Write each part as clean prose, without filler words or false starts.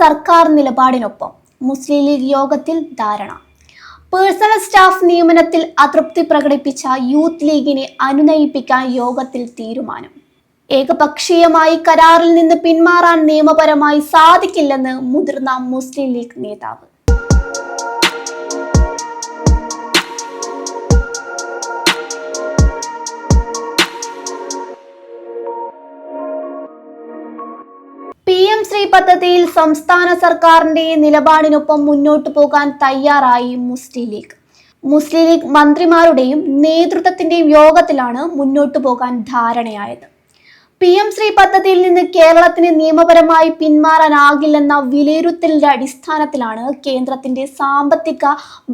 സർക്കാർ നിലപാടിനൊപ്പം മുസ്ലിം ലീഗ് യോഗത്തിൽ ധാരണ. പേഴ്സണൽ സ്റ്റാഫ് നിയമനത്തിൽ അതൃപ്തി പ്രകടിപ്പിച്ച യൂത്ത് ലീഗിനെ അനുനയിപ്പിക്കാൻ യോഗത്തിൽ തീരുമാനം. ഏകപക്ഷീയമായി കരാറിൽ നിന്ന് പിന്മാറാൻ നിയമപരമായി സാധിക്കില്ലെന്ന് മുതിർന്ന മുസ്ലിം ലീഗ് നേതാവ്. PM ശ്രീ പദ്ധതിയിൽ സംസ്ഥാന സർക്കാരിന്റെ നിലപാടിനൊപ്പം മുന്നോട്ടു പോകാൻ തയ്യാറായി മുസ്ലിം ലീഗ്. മുസ്ലിം ലീഗ് മന്ത്രിമാരുടെയും നേതൃത്വത്തിന്റെയും യോഗത്തിലാണ് മുന്നോട്ടു പോകാൻ ധാരണയായത്. PM ശ്രീ പദ്ധതിയിൽ നിന്ന് കേരളത്തിന് നിയമപരമായി പിന്മാറാനാകില്ലെന്ന വിലയിരുത്തലിന്റെ അടിസ്ഥാനത്തിലാണ് കേന്ദ്രത്തിന്റെ സാമ്പത്തിക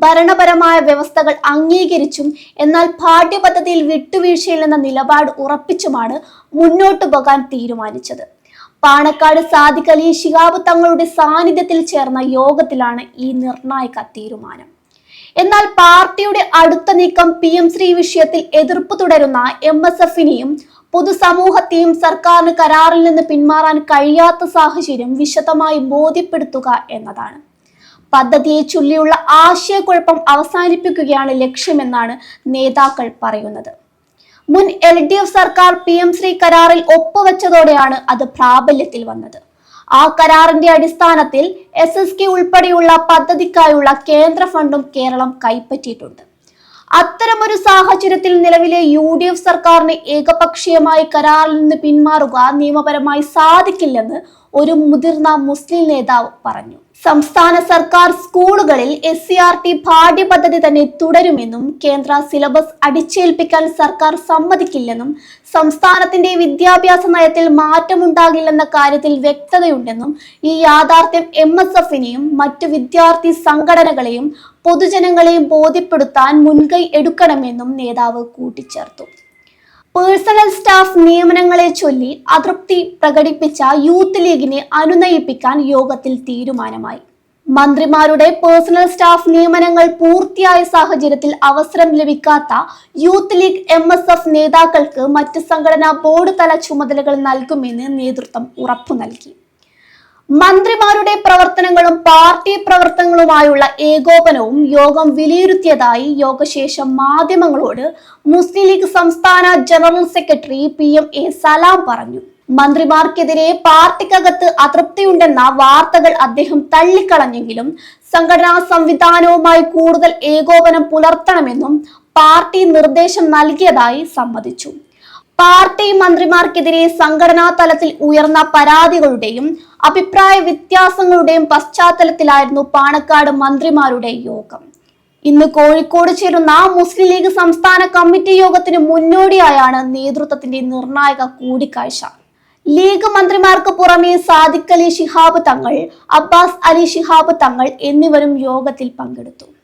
ഭരണപരമായ വ്യവസ്ഥകൾ അംഗീകരിച്ചും എന്നാൽ പാഠ്യപദ്ധതിയിൽ വിട്ടുവീഴ്ചയില്ലെന്ന നിലപാട് ഉറപ്പിച്ചുമാണ് മുന്നോട്ടു പോകാൻ തീരുമാനിച്ചത്. പാണക്കാട് സാദിഖ് അലി ശിഹാബ് തങ്ങളുടെ സാന്നിധ്യത്തിൽ ചേർന്ന യോഗത്തിലാണ് ഈ നിർണായക തീരുമാനം. എന്നാൽ പാർട്ടിയുടെ അടുത്ത നീക്കം PM ശ്രീ വിഷയത്തിൽ എതിർപ്പ് തുടരുന്ന MSFനെയും പൊതുസമൂഹത്തെയും സർക്കാരിന് കരാറിൽ നിന്ന് പിന്മാറാൻ കഴിയാത്ത സാഹചര്യം വിശദമായി ബോധ്യപ്പെടുത്തുക എന്നതാണ്. പദ്ധതിയെ ചൊല്ലിയുള്ള ആശയക്കുഴപ്പം അവസാനിപ്പിക്കുകയാണ് ലക്ഷ്യമെന്നാണ് നേതാക്കൾ പറയുന്നത്. മുൻ LDF സർക്കാർ PM ശ്രീ കരാറിൽ ഒപ്പുവെച്ചതോടെയാണ് അത് പ്രാബല്യത്തിൽ വന്നത്. ആ കരാറിന്റെ അടിസ്ഥാനത്തിൽ SSK ഉൾപ്പെടെയുള്ള പദ്ധതിക്കായുള്ള കേന്ദ്ര ഫണ്ടും കേരളം കൈപ്പറ്റിയിട്ടുണ്ട്. അത്തരമൊരു സാഹചര്യത്തിൽ നിലവിലെ UDF സർക്കാരിന് ഏകപക്ഷീയമായി കരാറിൽ നിന്ന് പിന്മാറുക നിയമപരമായി സാധിക്കില്ലെന്ന് ഒരു മുതിർന്ന മുസ്ലിം നേതാവ് പറഞ്ഞു. സംസ്ഥാന സർക്കാർ സ്കൂളുകളിൽ SCRT പാഠ്യപദ്ധതി തന്നെ തുടരുമെന്നും കേന്ദ്ര സിലബസ് അടിച്ചേൽപ്പിക്കാൻ സർക്കാർ സമ്മതിക്കില്ലെന്നും സംസ്ഥാനത്തിന്റെ വിദ്യാഭ്യാസ നയത്തിൽ മാറ്റമുണ്ടാകില്ലെന്ന കാര്യത്തിൽ വ്യക്തതയുണ്ടെന്നും ഈ യാഥാർത്ഥ്യം MSFനെയും മറ്റു വിദ്യാർത്ഥി സംഘടനകളെയും പൊതുജനങ്ങളെയും ബോധ്യപ്പെടുത്താൻ മുൻകൈ എടുക്കണമെന്നും നേതാവ് കൂട്ടിച്ചേർത്തു. പേഴ്സണൽ സ്റ്റാഫ് നിയമനങ്ങളെ ചൊല്ലി അതൃപ്തി പ്രകടിപ്പിച്ച യൂത്ത് ലീഗിനെ അനുനയിപ്പിക്കാൻ യോഗത്തിൽ തീരുമാനമായി. മന്ത്രിമാരുടെ പേഴ്സണൽ സ്റ്റാഫ് നിയമനങ്ങൾ പൂർത്തിയായ സാഹചര്യത്തിൽ അവസരം ലഭിക്കാത്ത യൂത്ത് ലീഗ് MSF നേതാക്കൾക്ക് മറ്റ് സംഘടനാ ബോർഡ് തല ചുമതലകൾ നൽകുമെന്ന് നേതൃത്വം ഉറപ്പു നൽകി. മന്ത്രിമാരുടെ പ്രവർത്തനങ്ങളും പാർട്ടി പ്രവർത്തനങ്ങളുമായുള്ള ഏകോപനവും യോഗം വിലയിരുത്തിയതായി യോഗശേഷം മാധ്യമങ്ങളോട് മുസ്ലിം ലീഗ് സംസ്ഥാന ജനറൽ സെക്രട്ടറി PM.A. സലാം പറഞ്ഞു. മന്ത്രിമാർക്കെതിരെ പാർട്ടിക്കകത്ത് അതൃപ്തിയുണ്ടെന്ന വാർത്തകൾ അദ്ദേഹം തള്ളിക്കളഞ്ഞെങ്കിലും സംഘടനാ സംവിധാനവുമായി കൂടുതൽ ഏകോപനം പുലർത്തണമെന്നും പാർട്ടി നിർദ്ദേശം നൽകിയതായി സമ്മതിച്ചു. പാർട്ടി മന്ത്രിമാർക്കെതിരെ സംഘടനാ തലത്തിൽ ഉയർന്ന പരാതികളുടെയും അഭിപ്രായ വ്യത്യാസങ്ങളുടെയും പശ്ചാത്തലത്തിലായിരുന്നു പാണക്കാട് മന്ത്രിമാരുടെ യോഗം. ഇന്ന് കോഴിക്കോട് ചേരുന്ന മുസ്ലിം ലീഗ് സംസ്ഥാന കമ്മിറ്റി യോഗത്തിന് മുന്നോടിയായാണ് നേതൃത്വത്തിന്റെ നിർണായക കൂടിക്കാഴ്ച. ലീഗ് മന്ത്രിമാർക്ക് പുറമെ സാദിഖ് അലി ശിഹാബ് തങ്ങൾ, അബ്ബാസ് അലി ശിഹാബ് തങ്ങൾ എന്നിവരും യോഗത്തിൽ പങ്കെടുത്തു.